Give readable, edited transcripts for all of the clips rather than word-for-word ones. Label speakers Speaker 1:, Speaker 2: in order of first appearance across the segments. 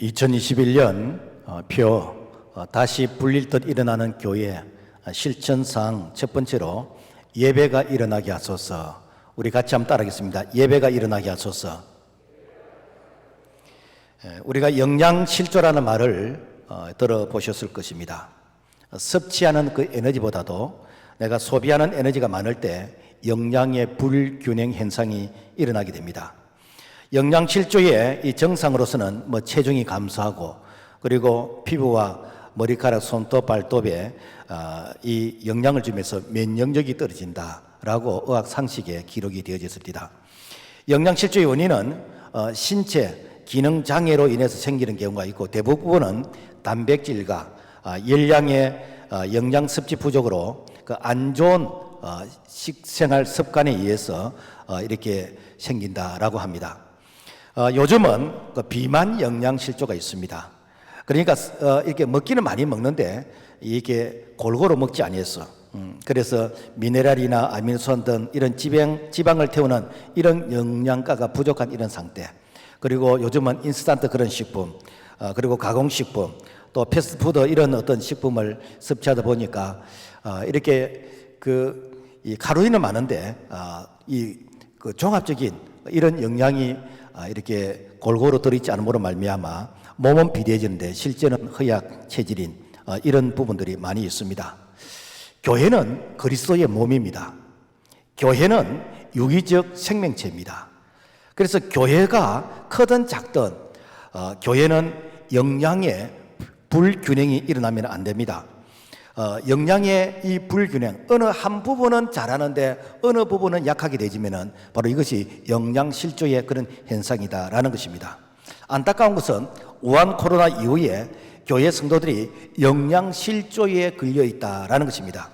Speaker 1: 2021년 다시 불릴 듯 일어나는 교회 실천상 첫 번째로 예배가 일어나게 하소서. 우리 같이 한번 따라하겠습니다. 예배가 일어나게 하소서. 우리가 영양실조라는 말을 들어보셨을 것입니다. 섭취하는 그 에너지보다도 내가 소비하는 에너지가 많을 때 영양의 불균형 현상이 일어나게 됩니다. 영양실조의 이 정상으로서는 체중이 감소하고, 그리고 피부와 머리카락, 손톱, 발톱에 이 영양을 주면서 면역력이 떨어진다라고 의학 상식에 기록이 되어졌습니다. 영양실조의 원인은 신체 기능 장애로 인해서 생기는 경우가 있고, 대부분은 단백질과 열량의 영양 섭취 부족으로 그 안 좋은 식생활 습관에 의해서 이렇게 생긴다라고 합니다. 요즘은 그 비만 영양실조가 있습니다. 그러니까 이렇게 먹기는 많이 먹는데 이게 골고루 먹지 아니했어. 그래서 미네랄이나 아미노산 등 이런 지방을 태우는 이런 영양가가 부족한 이런 상태. 그리고 요즘은 인스턴트 그런 식품, 그리고 가공식품, 또 패스트푸드 이런 어떤 식품을 섭취하다 보니까 이렇게 이 칼로리는 많은데 그 종합적인 이런 영양이 이렇게 골고루 들어있지 않음으로 말미암아 몸은 비대해지는데 실제는 허약 체질인 이런 부분들이 많이 있습니다. 교회는 그리스도의 몸입니다. 교회는 유기적 생명체입니다. 그래서 교회가 크든 작든 교회는 영양의 불균형이 일어나면 안 됩니다. 영양의 이 불균형, 어느 한 부분은 잘하는데 어느 부분은 약하게 되지면은 바로 이것이 영양실조의 그런 현상이다라는 것입니다. 안타까운 것은 우한 코로나 이후에 교회 성도들이 영양실조에 걸려 있다라는 것입니다.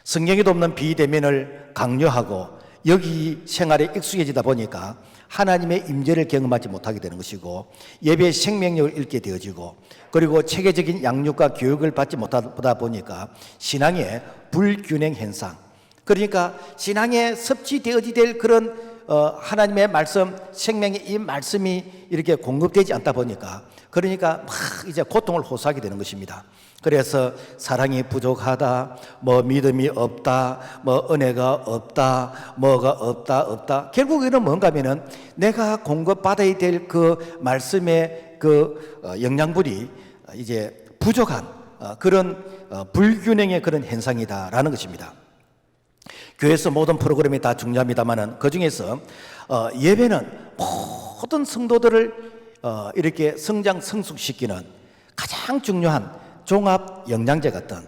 Speaker 1: 성경에도 없는 비대면을 강요하고 여기 생활에 익숙해지다 보니까 하나님의 임재를 경험하지 못하게 되는 것이고, 예배의 생명력을 잃게 되어지고, 그리고 체계적인 양육과 교육을 받지 못하다 보니까 신앙의 불균형 현상, 그러니까 신앙에 섭취되어지 될 그런 하나님의 말씀, 생명의 이 말씀이 이렇게 공급되지 않다 보니까, 그러니까 막 이제 고통을 호소하게 되는 것입니다. 그래서 사랑이 부족하다, 믿음이 없다, 은혜가 없다, 뭐가 없다. 결국에는 뭔가 하면은 내가 공급받아야 될 그 말씀의 그 영양분이 이제 부족한 그런 불균형의 그런 현상이다라는 것입니다. 교회에서 모든 프로그램이 다 중요합니다만은 그 중에서 예배는 모든 성도들을 이렇게 성숙시키는 가장 중요한 종합 영양제 같은,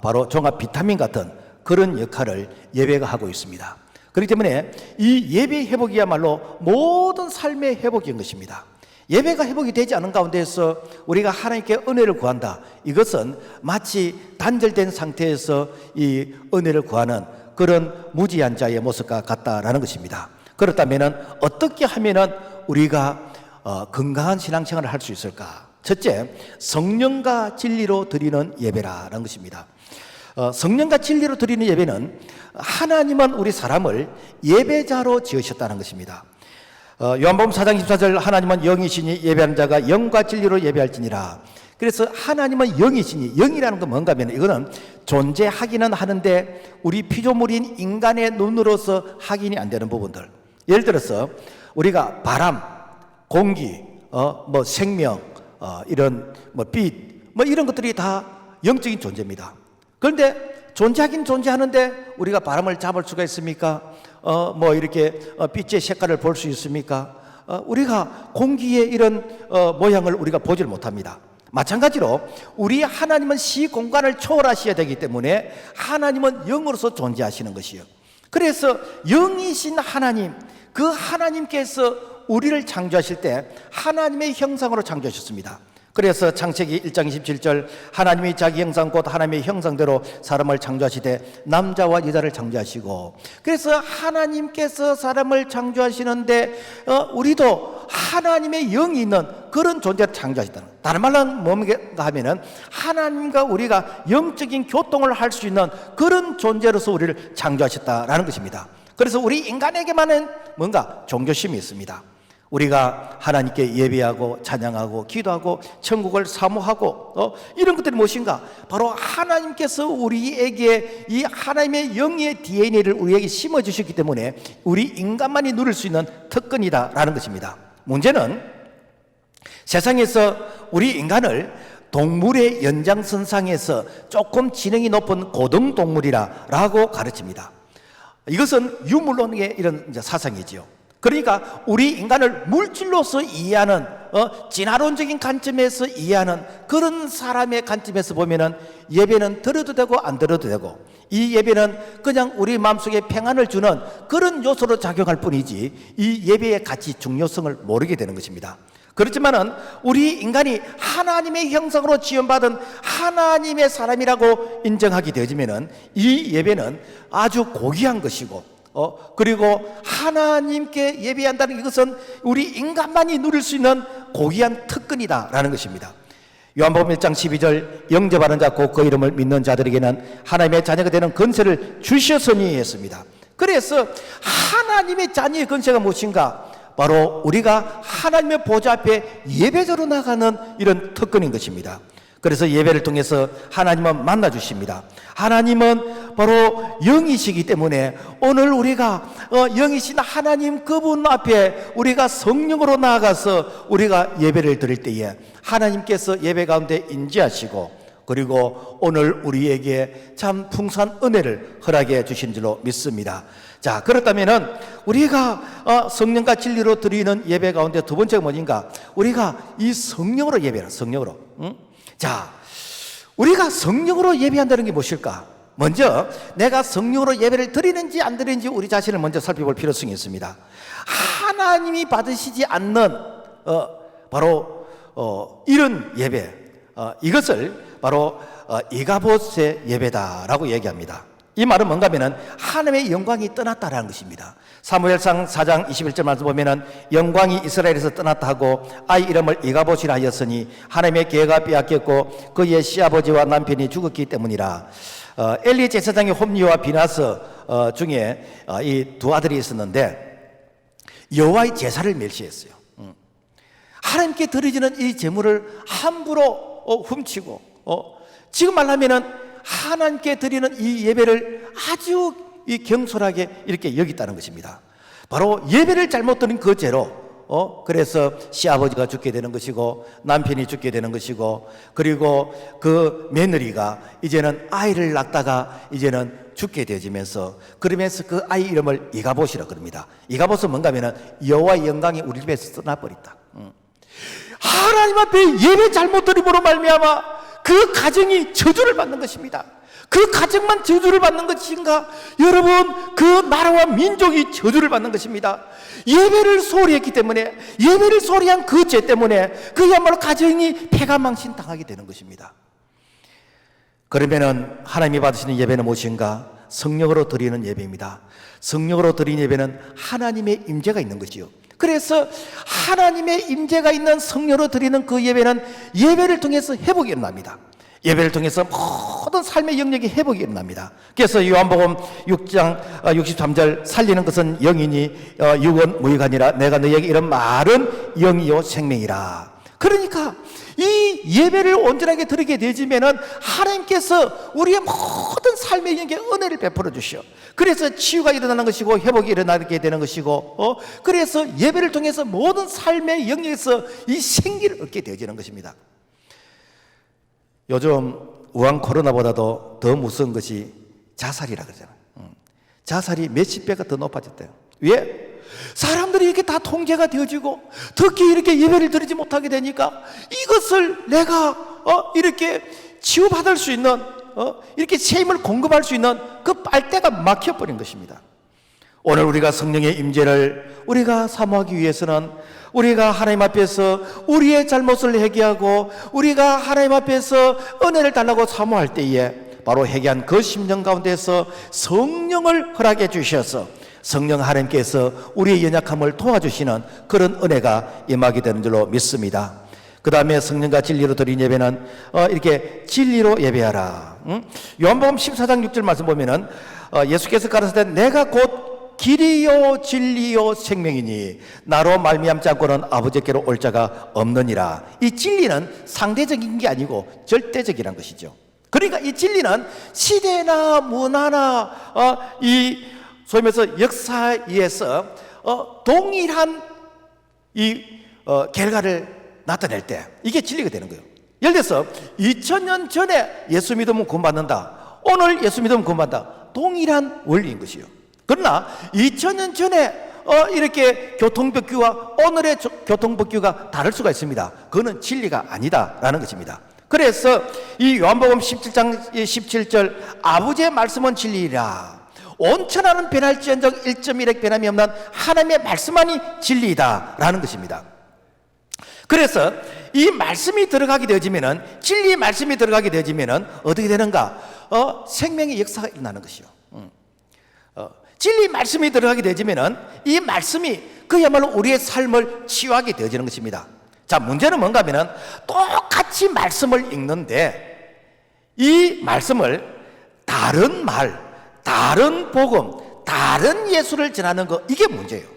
Speaker 1: 바로 종합 비타민 같은 그런 역할을 예배가 하고 있습니다. 그렇기 때문에 이 예배 회복이야말로 모든 삶의 회복인 것입니다. 예배가 회복이 되지 않은 가운데에서 우리가 하나님께 은혜를 구한다, 이것은 마치 단절된 상태에서 이 은혜를 구하는 그런 무지한 자의 모습과 같다라는 것입니다. 그렇다면 어떻게 하면 우리가 건강한 신앙생활을 할 수 있을까? 첫째, 성령과 진리로 드리는 예배라는 것입니다. 성령과 진리로 드리는 예배는 하나님은 우리 사람을 예배자로 지으셨다는 것입니다. 요한복음 4장 24절, 하나님은 영이시니 예배하는 자가 영과 진리로 예배할지니라. 그래서 하나님은 영이시니, 영이라는 건 뭔가 하면 이거는 존재하기는 하는데 우리 피조물인 인간의 눈으로서 확인이 안 되는 부분들, 예를 들어서 우리가 바람, 공기, 생명, 이런 빛, 이런 것들이 다 영적인 존재입니다. 그런데 존재하긴 존재하는데 우리가 바람을 잡을 수가 있습니까? 이렇게 빛의 색깔을 볼 수 있습니까? 우리가 공기의 이런 모양을 우리가 보질 못합니다. 마찬가지로 우리 하나님은 시공간을 초월하셔야 되기 때문에 하나님은 영으로서 존재하시는 것이요. 그래서 영이신 하나님, 그 하나님께서 우리를 창조하실 때 하나님의 형상으로 창조하셨습니다. 그래서 창세기 1장 27절, 하나님이 자기 형상 곧 하나님의 형상대로 사람을 창조하시되 남자와 여자를 창조하시고, 그래서 하나님께서 사람을 창조하시는데 우리도 하나님의 영이 있는 그런 존재를 창조하셨다는, 다른 말로 뭔가 하면은 하나님과 우리가 영적인 교통을 할 수 있는 그런 존재로서 우리를 창조하셨다라는 것입니다. 그래서 우리 인간에게만은 뭔가 종교심이 있습니다. 우리가 하나님께 예배하고 찬양하고 기도하고 천국을 사모하고 이런 것들이 무엇인가? 바로 하나님께서 우리에게 이 하나님의 영의 DNA를 우리에게 심어주셨기 때문에 우리 인간만이 누릴 수 있는 특권이다라는 것입니다. 문제는 세상에서 우리 인간을 동물의 연장선상에서 조금 지능이 높은 고등동물이라고 가르칩니다. 이것은 유물론의 이런 사상이지요. 그러니까 우리 인간을 물질로서 이해하는 진화론적인 관점에서 이해하는 그런 사람의 관점에서 보면은 예배는 들어도 되고 안 들어도 되고, 이 예배는 그냥 우리 마음속에 평안을 주는 그런 요소로 작용할 뿐이지 이 예배의 가치 중요성을 모르게 되는 것입니다. 그렇지만은 우리 인간이 하나님의 형상으로 지원받은 하나님의 사람이라고 인정하게 되어지면은 이 예배는 아주 고귀한 것이고, 그리고 하나님께 예배한다는 이것은 우리 인간만이 누릴 수 있는 고귀한 특권이다라는 것입니다. 요한복음 1장 12절 영접하는 자 곧 그 이름을 믿는 자들에게는 하나님의 자녀가 되는 권세를 주셨으니 했습니다. 그래서 하나님의 자녀의 권세가 무엇인가? 바로 우리가 하나님의 보좌 앞에 예배자로 나가는 이런 특권인 것입니다. 그래서 예배를 통해서 하나님은 만나 주십니다. 하나님은 바로 영이시기 때문에 오늘 우리가 영이신 하나님 그분 앞에 우리가 성령으로 나아가서 우리가 예배를 드릴 때에 하나님께서 예배 가운데 임재하시고, 그리고 오늘 우리에게 참 풍성한 은혜를 허락해 주신 줄로 믿습니다. 자, 그렇다면은 우리가 성령과 진리로 드리는 예배 가운데 두 번째가 뭐인가? 우리가 이 성령으로 예배를, 성령으로. 자, 우리가 성령으로 예배한다는 게 무엇일까? 먼저 내가 성령으로 예배를 드리는지 안 드리는지 우리 자신을 먼저 살펴볼 필요성이 있습니다. 하나님이 받으시지 않는 바로 이런 예배, 이것을 바로 이가봇의 예배다라고 얘기합니다. 이 말은 뭔가 하면은 하나님의 영광이 떠났다라는 것입니다. 사무엘상 4장 21절 말씀 보면은 영광이 이스라엘에서 떠났다 하고 아이 이름을 이가봇이라 하였으니 하나님의 계가 빼앗겼고 그의 시아버지와 남편이 죽었기 때문이라. 엘리 제사장의 홈리와 비나스 중에 이 두 아들이 있었는데 여호와의 제사를 멸시했어요. 하나님께 드려지는 이 제물을 함부로 훔치고, 지금 말하면은 하나님께 드리는 이 예배를 아주 경솔하게 이렇게 여겼다는 것입니다. 바로 예배를 잘못 드린 그 죄로 그래서 시아버지가 죽게 되는 것이고 남편이 죽게 되는 것이고, 그리고 그 며느리가 이제는 아이를 낳다가 이제는 죽게 되어지면서, 그러면서 그 아이 이름을 이가봇이라 그럽니다. 이가봇은 뭔가 하면은 여호와의 영광이 우리 집에서 떠나버렸다. 하나님 앞에 예배 잘못 드림으로 말미암아 그 가정이 저주를 받는 것입니다. 그 가정만 저주를 받는 것인가? 여러분, 그 나라와 민족이 저주를 받는 것입니다. 예배를 소홀히 했기 때문에, 예배를 소홀히 한 그 죄 때문에 그야말로 가정이 패가망신 당하게 되는 것입니다. 그러면은 하나님이 받으시는 예배는 무엇인가? 성령으로 드리는 예배입니다. 성령으로 드리는 예배는 하나님의 임재가 있는 것이요. 그래서 하나님의 임재가 있는 성령으로 드리는 그 예배는 예배를 통해서 회복이 일어납니다. 예배를 통해서 모든 삶의 영역이 회복이 일어납니다. 그래서 요한복음 6장 63절 살리는 것은 영이니 육은 무익하니라. 내가 너희에게 이런 말은 영이요 생명이라. 그러니까 이 예배를 온전하게 드리게 되지면은 하나님께서 우리의 모든 삶의 영역에 은혜를 베풀어 주시오. 그래서 치유가 일어나는 것이고 회복이 일어나게 되는 것이고, 그래서 예배를 통해서 모든 삶의 영역에서 이 생기를 얻게 되어지는 것입니다. 요즘 우한 코로나보다도 더 무서운 것이 자살이라 그러잖아요. 자살이 몇십 배가 더 높아졌대요. 왜? 사람들이 이렇게 다 통제가 되어지고 특히 이렇게 예배를 드리지 못하게 되니까 이것을 내가 이렇게 치유받을 수 있는 이렇게 새 힘을 공급할 수 있는 그 빨대가 막혀버린 것입니다. 오늘 우리가 성령의 임재를 우리가 사모하기 위해서는 우리가 하나님 앞에서 우리의 잘못을 회개하고 우리가 하나님 앞에서 은혜를 달라고 사모할 때에 바로 회개한 그 심령 가운데서 성령을 허락해 주셔서 성령 하나님께서 우리의 연약함을 도와주시는 그런 은혜가 임하게 되는 줄로 믿습니다. 그 다음에 성령과 진리로 드린 예배는 이렇게 진리로 예배하라. 요한복음 14장 6절 말씀 보면은 예수께서 가라사대 내가 곧 길이요 진리요 생명이니 나로 말미암지 않고는 아버지께로 올 자가 없느니라. 이 진리는 상대적인 게 아니고 절대적이란 것이죠. 그러니까 이 진리는 시대나 문화나 이 소위 말해서 역사에서 동일한 이 결과를 나타낼 때 이게 진리가 되는 거예요. 예를 들어서 2000년 전에 예수 믿으면 구원받는다, 오늘 예수 믿으면 구원받는다, 동일한 원리인 것이요. 그러나 2000년 전에 이렇게 교통법규와 오늘의 교통법규가 다를 수가 있습니다. 그거는 진리가 아니다라는 것입니다. 그래서 이 요한복음 17장 17절 아버지의 말씀은 진리이라. 온 천하는 변할지언정 1.1획 변함이 없는 하나님의 말씀만이 진리이다라는 것입니다. 그래서 이 말씀이 들어가게 되어지면은, 진리의 말씀이 들어가게 되어지면은 어떻게 되는가? 생명의 역사가 일어나는 것이요. 진리 말씀이 들어가게 되어지면은 이 말씀이 그야말로 우리의 삶을 치유하게 되어지는 것입니다. 자, 문제는 뭔가 하면은 똑같이 말씀을 읽는데 이 말씀을 다른 말, 다른 복음, 다른 예수를 전하는 거, 이게 문제예요.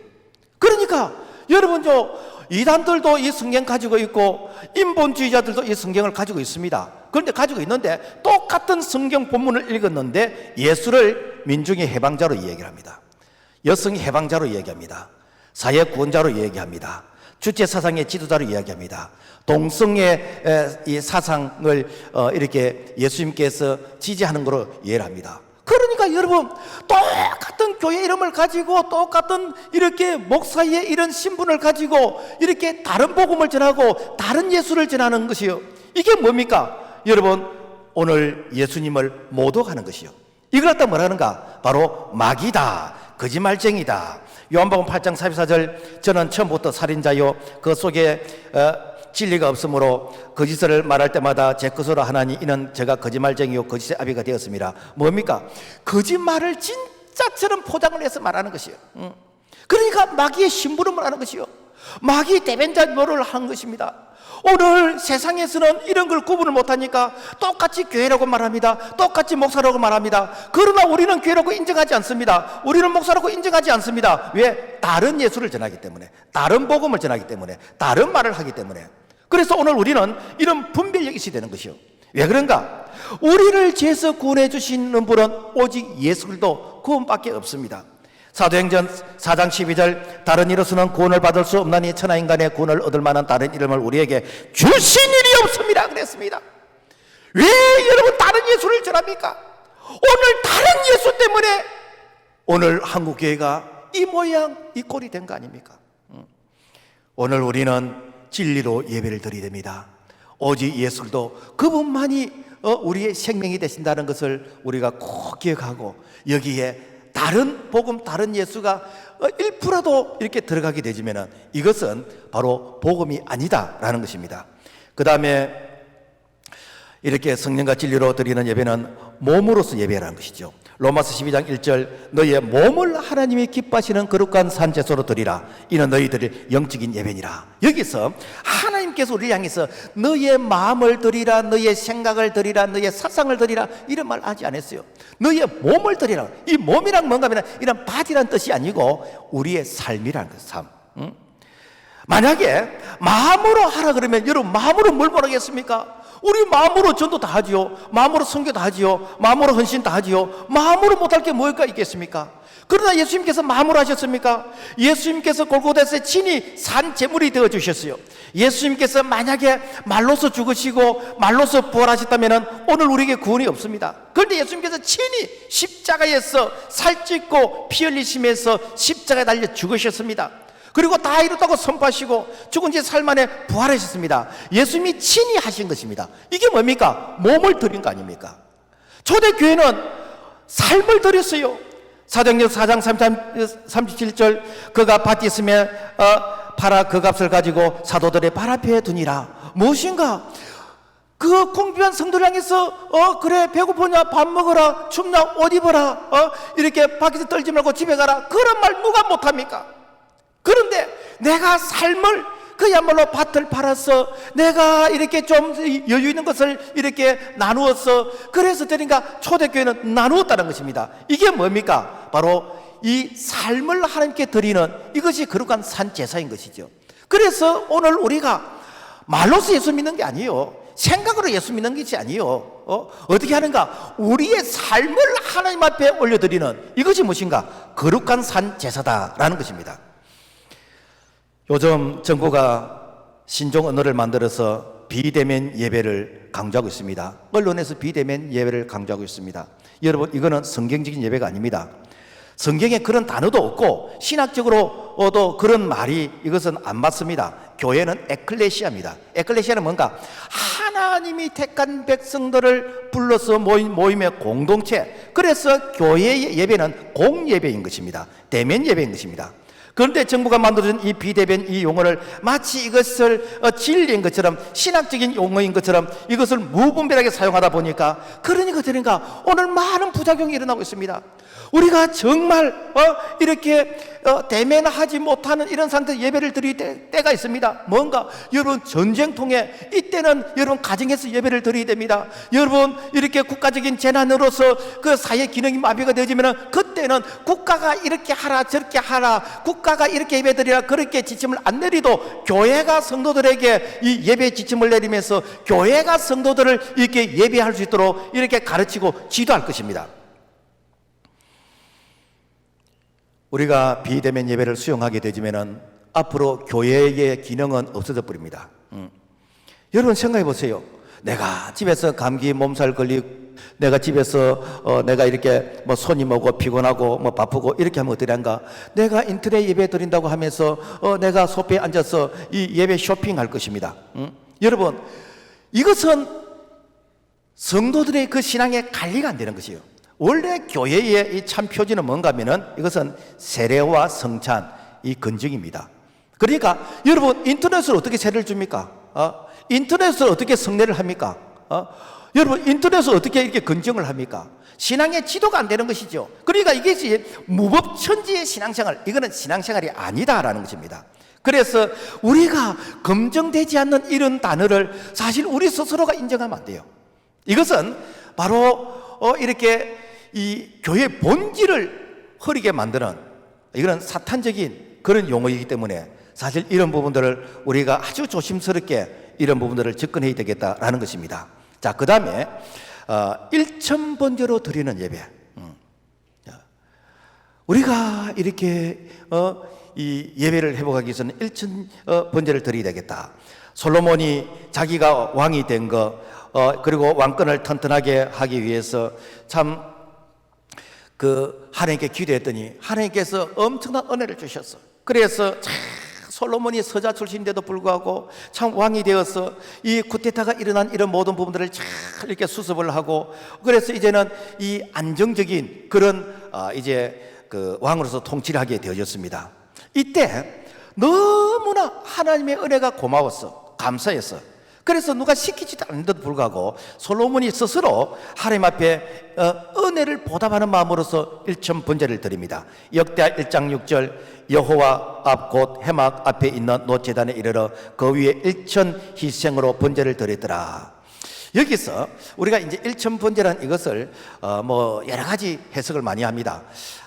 Speaker 1: 그러니까 여러분, 이단들도 이 성경 가지고 있고 인본주의자들도 이 성경을 가지고 있습니다. 그런데 가지고 있는데 똑같은 성경 본문을 읽었는데 예수를 민중의 해방자로 이야기를 합니다. 여성의 해방자로 이야기합니다. 사회 구원자로 이야기합니다. 주체 사상의 지도자로 이야기합니다. 동성의 이 사상을 이렇게 예수님께서 지지하는 것으로 이해를 합니다. 그러니까 여러분, 똑같은 교회 이름을 가지고 똑같은 이렇게 목사의 이런 신분을 가지고 이렇게 다른 복음을 전하고 다른 예수를 전하는 것이요, 이게 뭡니까? 여러분, 오늘 예수님을 모독하는 것이요, 이걸 갖다 뭐라 하는가? 바로 마귀다, 거짓말쟁이다. 요한복음 8장 44절 저는 처음부터 살인자요 그 속에 진리가 없으므로 거짓을 말할 때마다 제 것으로 하나니 이는 제가 거짓말쟁이요 거짓의 아비가 되었습니다. 뭡니까? 거짓말을 진짜처럼 포장을 해서 말하는 것이요. 그러니까 마귀의 심부름을 하는 것이요, 마귀 대변자 노릇을 하는 것입니다. 오늘 세상에서는 이런 걸 구분을 못하니까 똑같이 교회라고 말합니다. 똑같이 목사라고 말합니다. 그러나 우리는 교회라고 인정하지 않습니다. 우리는 목사라고 인정하지 않습니다. 왜? 다른 예수를 전하기 때문에, 다른 복음을 전하기 때문에, 다른 말을 하기 때문에. 그래서 오늘 우리는 이런 분별력이 있어야 되는 것이요. 왜 그런가? 우리를 죄에서 구원해 주시는 분은 오직 예수 그리스도 구원밖에 없습니다. 사도행전 4장 12절 다른 이로서는 구원을 받을 수 없나니 천하인간의 구원을 얻을 만한 다른 이름을 우리에게 주신 일이 없습니다 그랬습니다. 왜 여러분 다른 예수를 전합니까? 오늘 다른 예수 때문에 오늘 한국교회가 이 모양 이 꼴이 된 거 아닙니까? 오늘 우리는 진리로 예배를 드리야 됩니다. 오직 예수도 그분만이 우리의 생명이 되신다는 것을 우리가 꼭 기억하고, 여기에 다른 복음, 다른 예수가 1%도 이렇게 들어가게 되지면 이것은 바로 복음이 아니다라는 것입니다. 그 다음에 이렇게 성령과 진리로 드리는 예배는 몸으로서 예배라는 것이죠. 로마서 12장 1절 너희의 몸을 하나님이 기뻐하시는 거룩한 산제소로 드리라. 이는 너희들의 영적인 예배니라. 여기서 하나님께서 우리를 향해서 너희의 마음을 드리라, 너희의 생각을 드리라, 너희의 사상을 드리라, 이런 말 하지 않았어요. 너희의 몸을 드리라. 이 몸이란 뭔가 하면 이런 바디란 뜻이 아니고 우리의 삶이라는 것, 삶. 만약에 마음으로 하라 그러면 여러분 마음으로 뭘 못하겠습니까? 우리 마음으로 전도 다 하지요. 마음으로 선교 다 하지요. 마음으로 헌신 다 하지요. 마음으로 못할 게 뭐가 있겠습니까? 그러나 예수님께서 마음으로 하셨습니까? 예수님께서 골고다에서 친히 산 제물이 되어 주셨어요. 예수님께서 만약에 말로서 죽으시고 말로서 부활하셨다면 오늘 우리에게 구원이 없습니다. 그런데 예수님께서 친히 십자가에서 살찢고 피 흘리시면서 십자가에 달려 죽으셨습니다. 그리고 다 이뤘다고 선포하시고 죽은 지 사흘 만에 부활하셨습니다. 예수님이 친히 하신 것입니다. 이게 뭡니까? 몸을 드린 거 아닙니까? 초대교회는 삶을 드렸어요. 사도행전 4장 37절 그가 밭이 있으면 팔아 그 값을 가지고 사도들의 발 앞에 두니라. 무엇인가? 그 궁핍한 성도를 향해서 그래 배고프냐 밥 먹어라, 춥냐 옷 입어라, 이렇게 밖에서 떨지 말고 집에 가라, 그런 말 누가 못합니까? 그런데 내가 삶을 그야말로 밭을 팔아서 내가 이렇게 좀 여유 있는 것을 이렇게 나누어서, 그래서 그러니까 초대교회는 나누었다는 것입니다. 이게 뭡니까? 바로 이 삶을 하나님께 드리는 이것이 거룩한 산 제사인 것이죠. 그래서 오늘 우리가 말로서 예수 믿는 게 아니에요. 생각으로 예수 믿는 것이 아니에요. 어떻게 하는가? 우리의 삶을 하나님 앞에 올려드리는 이것이 무엇인가? 거룩한 산 제사다라는 것입니다. 요즘 정부가 신종 언어를 만들어서 비대면 예배를 강조하고 있습니다. 언론에서 비대면 예배를 강조하고 있습니다. 여러분, 이거는 성경적인 예배가 아닙니다. 성경에 그런 단어도 없고 신학적으로도 그런 말이 이것은 안 맞습니다. 교회는 에클레시아입니다. 에클레시아는 뭔가? 하나님이 택한 백성들을 불러서 모임의 공동체. 그래서 교회의 예배는 공예배인 것입니다. 대면 예배인 것입니다. 그런데 정부가 만들어준 이 비대면 이 용어를 마치 이것을 진리인 것처럼 신학적인 용어인 것처럼 이것을 무분별하게 사용하다 보니까 그러니까 오늘 많은 부작용이 일어나고 있습니다. 우리가 정말 이렇게 대면하지 못하는 이런 상태에서 예배를 드릴 때가 있습니다. 뭔가 여러분 전쟁통에 이때는 여러분 가정에서 예배를 드려야 됩니다. 여러분 이렇게 국가적인 재난으로서 그 사회 기능이 마비가 되어지면 그때는 국가가 이렇게 하라 저렇게 하라 국가가 이렇게 예배 드리라 그렇게 지침을 안 내리도 교회가 성도들에게 이 예배 지침을 내리면서 교회가 성도들을 이렇게 예배할 수 있도록 이렇게 가르치고 지도할 것입니다. 우리가 비대면 예배를 수용하게 되지면은 앞으로 교회의 기능은 없어져 버립니다. 여러분 생각해 보세요. 내가 집에서 감기 몸살 걸리고 내가 집에서 내가 이렇게 뭐 손님 오고 피곤하고 뭐 바쁘고 이렇게 하면 어떻게 한가? 내가 인터넷 예배 드린다고 하면서 내가 소파에 앉아서 이 예배 쇼핑할 것입니다. 여러분 이것은 성도들의 그 신앙의 관리가 안 되는 것이에요. 원래 교회의 이 참 표지는 뭔가 하면은 이것은 세례와 성찬, 이 건증입니다. 그러니까 여러분 인터넷을 어떻게 세례를 줍니까? 인터넷을 어떻게 성례를 합니까? 여러분 인터넷을 어떻게 이렇게 건증을 합니까? 신앙의 지도가 안 되는 것이죠. 그러니까 이것이 무법천지의 신앙생활, 이거는 신앙생활이 아니다라는 것입니다. 그래서 우리가 검증되지 않는 이런 단어를 사실 우리 스스로가 인정하면 안 돼요. 이것은 바로 이렇게 이 교회의 본질을 흐리게 만드는 이거는 사탄적인 그런 용어이기 때문에 사실 이런 부분들을 우리가 아주 조심스럽게 이런 부분들을 접근해야 되겠다라는 것입니다. 자, 그 다음에 일천번제로 드리는 예배. 우리가 이렇게 이 예배를 회복하기 위해서는 일천번제를 드려야 되겠다. 솔로몬이 자기가 왕이 된 거 그리고 왕권을 튼튼하게 하기 위해서 참 그 하나님께 기도했더니 하나님께서 엄청난 은혜를 주셨어. 그래서 참 솔로몬이 서자 출신인데도 불구하고 참 왕이 되어서 이 쿠데타가 일어난 이런 모든 부분들을 잘 이렇게 수습을 하고 그래서 이제는 이 안정적인 그런 이제 그 왕으로서 통치를 하게 되어졌습니다. 이때 너무나 하나님의 은혜가 고마웠어. 감사했어. 그래서 누가 시키지도 않는데도 불구하고 솔로몬이 스스로 하나님 앞에 은혜를 보답하는 마음으로서 일천번제를 드립니다. 역대하 1장 6절 여호와 앞 곧 해막 앞에 있는 노제단에 이르러 그 위에 일천 희생으로 번제를 드리더라. 여기서 우리가 이제 일천번제라는 이것을 뭐 여러 가지 해석을 많이 합니다.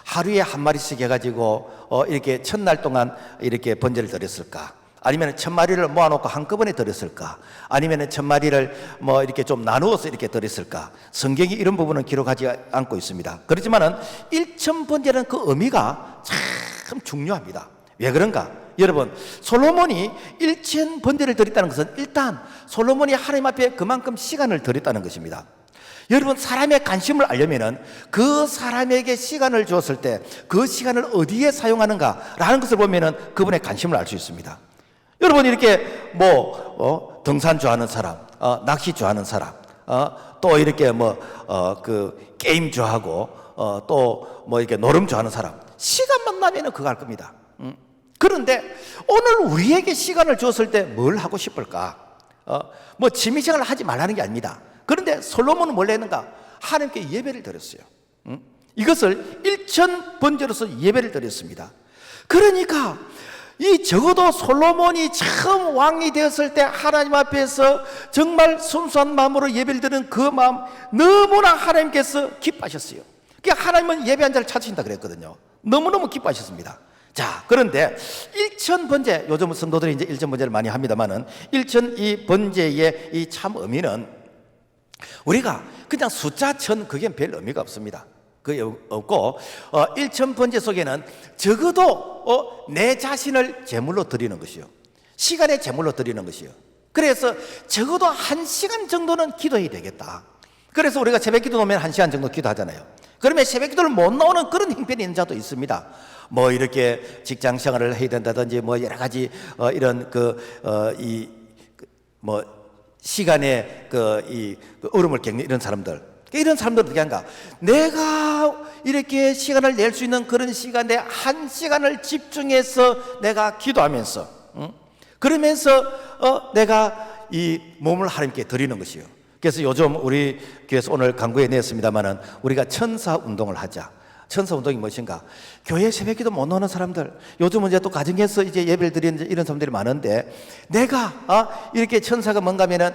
Speaker 1: 하루에 한 마리씩 해가지고 이렇게 첫날 동안 이렇게 번제를 드렸을까? 아니면 1000마리를 모아놓고 한꺼번에 드렸을까? 아니면 1000마리를 뭐 이렇게 좀 나누어서 이렇게 드렸을까? 성경이 이런 부분은 기록하지 않고 있습니다. 그렇지만은 일천번제라는 그 의미가 참 중요합니다. 왜 그런가? 여러분, 솔로몬이 일천번제를 드렸다는 것은 일단 솔로몬이 하나님 앞에 그만큼 시간을 드렸다는 것입니다. 여러분, 사람의 관심을 알려면은 그 사람에게 시간을 주었을 때 그 시간을 어디에 사용하는가라는 것을 보면은 그분의 관심을 알 수 있습니다. 여러분 이렇게 뭐 등산 좋아하는 사람, 낚시 좋아하는 사람, 또 이렇게 뭐 그 게임 좋아하고 또 뭐 이렇게 노름 좋아하는 사람 시간만 나면은 그거 할 겁니다. 그런데 오늘 우리에게 시간을 주었을 때 뭘 하고 싶을까? 뭐 취미생활을 하지 말라는 게 아닙니다. 그런데 솔로몬은 뭘 했는가? 하나님께 예배를 드렸어요. 이것을 일천번제로서 예배를 드렸습니다. 그러니까 이 적어도 솔로몬이 처음 왕이 되었을 때 하나님 앞에서 정말 순수한 마음으로 예배를 드리는 그 마음 너무나 하나님께서 기뻐하셨어요. 그러니까 하나님은 예배 한 자를 찾으신다 그랬거든요. 너무너무 기뻐하셨습니다. 자, 그런데 일천 번제, 요즘 성도들이 이제 일천 번제를 많이 합니다만은 일천 이 번제의 이 참 의미는 우리가 그냥 숫자 천 그게 별 의미가 없습니다. 그게 없고 일천 번제 속에는 적어도 내 자신을 제물로 드리는 것이요, 시간의 제물로 드리는 것이요. 그래서 적어도 1시간 정도는 기도해야 되겠다. 그래서 우리가 새벽 기도 오면 1시간 정도 기도하잖아요. 그러면 새벽 기도를 못 나오는 그런 형편이 있는 자도 있습니다. 뭐 이렇게 직장 생활을 해야 된다든지 뭐 여러 가지 이런 뭐 시간에 그 어려움을 겪는 이런 사람들, 이런 사람들은 어떻게 한가? 내가 이렇게 시간을 낼 수 있는 그런 시간에 1시간을 집중해서 내가 기도하면서, 그러면서 내가 이 몸을 하나님께 드리는 것이요. 그래서 요즘 우리 교회에서 오늘 강구에 냈습니다만은 우리가 천사 운동을 하자. 천사 운동이 무엇인가? 교회 새벽기도 못 나오는 사람들, 요즘은 이제 또 가정에서 이제 예배를 드리는 이런 사람들이 많은데, 내가 이렇게 천사가 뭔가면은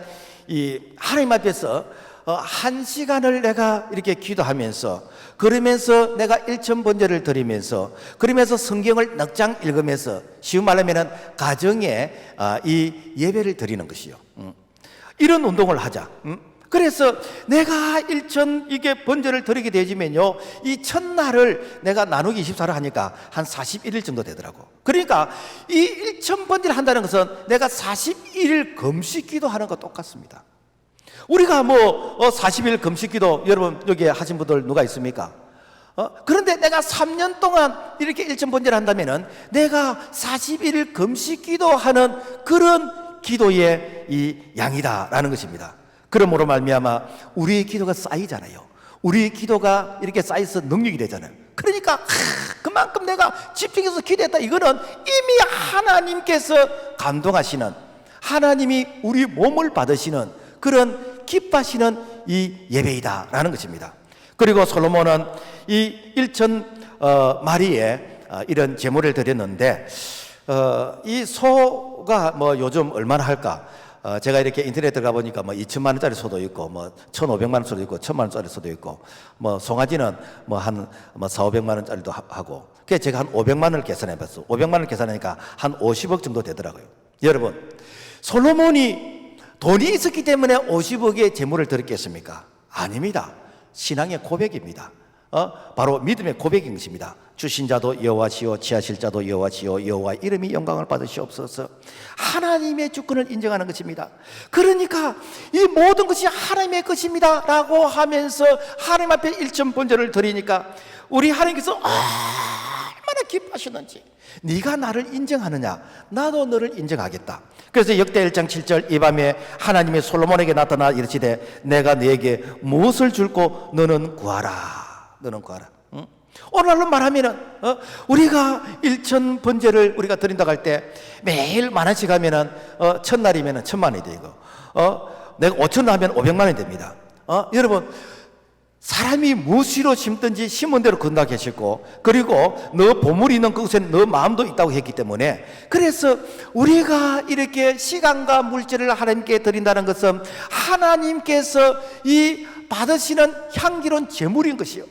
Speaker 1: 이 하나님 앞에서 1시간을 내가 이렇게 기도하면서, 그러면서 내가 일천번제를 드리면서, 그러면서 성경을 넉 장 읽으면서, 쉬운 말로 하면은 가정에 이 예배를 드리는 것이요. 이런 운동을 하자. 그래서 내가 이게 번제를 드리게 되지면요, 이 첫날을 내가 나누기 24로 하니까 한 41일 정도 되더라고. 그러니까 이 일천 번제를 한다는 것은 내가 41일 금식기도 하는 거 똑같습니다. 우리가 뭐 40일 금식기도 여러분 여기 하신 분들 누가 있습니까? 그런데 내가 3년 동안 이렇게 일천 번제를 한다면은 내가 41일 금식기도 하는 그런 기도의 이 양이다라는 것입니다. 그러므로 말미암아 우리의 기도가 쌓이잖아요. 우리의 기도가 이렇게 쌓여서 능력이 되잖아요. 그러니까 그만큼 내가 집중해서 기도했다, 이거는 이미 하나님께서 감동하시는, 하나님이 우리 몸을 받으시는 그런 기뻐하시는 이 예배이다라는 것입니다. 그리고 솔로몬은 이 일천 마리의 이런 제물을 드렸는데, 이 소가 뭐 요즘 얼마나 할까? 제가 이렇게 인터넷 들어가 보니까 뭐 2천만 원짜리 소도 있고, 뭐 1,500만 원 소도 있고, 1,000만 원짜리 소도 있고, 뭐 송아지는 뭐 한 4,500만 원짜리도 하고. 그래서 제가 한 500만 원을 계산해 봤어. 500만 원을 계산하니까 한 50억 정도 되더라고요. 여러분, 솔로몬이 돈이 있었기 때문에 50억의 재물을 드렸겠습니까? 아닙니다. 신앙의 고백입니다. 바로 믿음의 고백인 것입니다. 주신 자도 여호와시요 취하실 자도 여호와시요 여호와 이름이 영광을 받으시옵소서. 하나님의 주권을 인정하는 것입니다. 그러니까 이 모든 것이 하나님의 것입니다 라고 하면서 하나님 앞에 일천 번제를 드리니까 우리 하나님께서 얼마나 기뻐하시는지, 네가 나를 인정하느냐, 나도 너를 인정하겠다. 그래서 역대 1장 7절, 이 밤에 하나님이 솔로몬에게 나타나 이르시되 내가 너에게 무엇을 줄고 너는 구하라. 너는 구하라. 오늘날로 말하면은 우리가 일천 번제를 우리가 드린다고 할 때 매일 10,000원씩 하면은 첫날이면은 1,000만 원이 되고, 내가 5,000원 하면 500만 원이 됩니다. 여러분, 사람이 무엇으로 심든지 심은 대로 건너게 하셨고, 그리고 너 보물이 있는 그곳에는 너 마음도 있다고 했기 때문에, 그래서 우리가 이렇게 시간과 물질을 하나님께 드린다는 것은 하나님께서 이 받으시는 향기로운 제물인 것이요.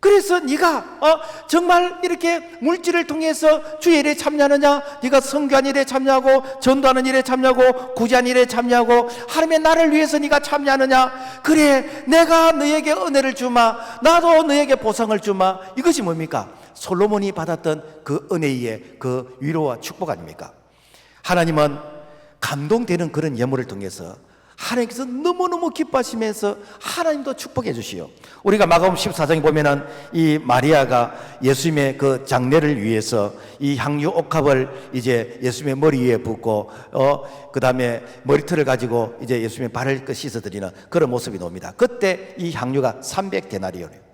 Speaker 1: 그래서 네가 정말 이렇게 물질을 통해서 주의 일에 참여하느냐, 네가 선교한 일에 참여하고 전도하는 일에 참여하고 구제한 일에 참여하고 하나님의 나를 위해서 네가 참여하느냐, 그래 내가 너에게 은혜를 주마, 나도 너에게 보상을 주마. 이것이 뭡니까? 솔로몬이 받았던 그 은혜의 그 위로와 축복 아닙니까? 하나님은 감동되는 그런 예물을 통해서 하나님께서 너무너무 기뻐하시면서 하나님도 축복해 주시오. 우리가 마가복음 14장에 보면은 이 마리아가 예수님의 그 장례를 위해서 이 향유 옥합을 이제 예수님의 머리 위에 붓고 그 다음에 머리털을 가지고 이제 예수님의 발을 씻어드리는 그런 모습이 나옵니다. 그때 이 향유가 300데나리온이에요.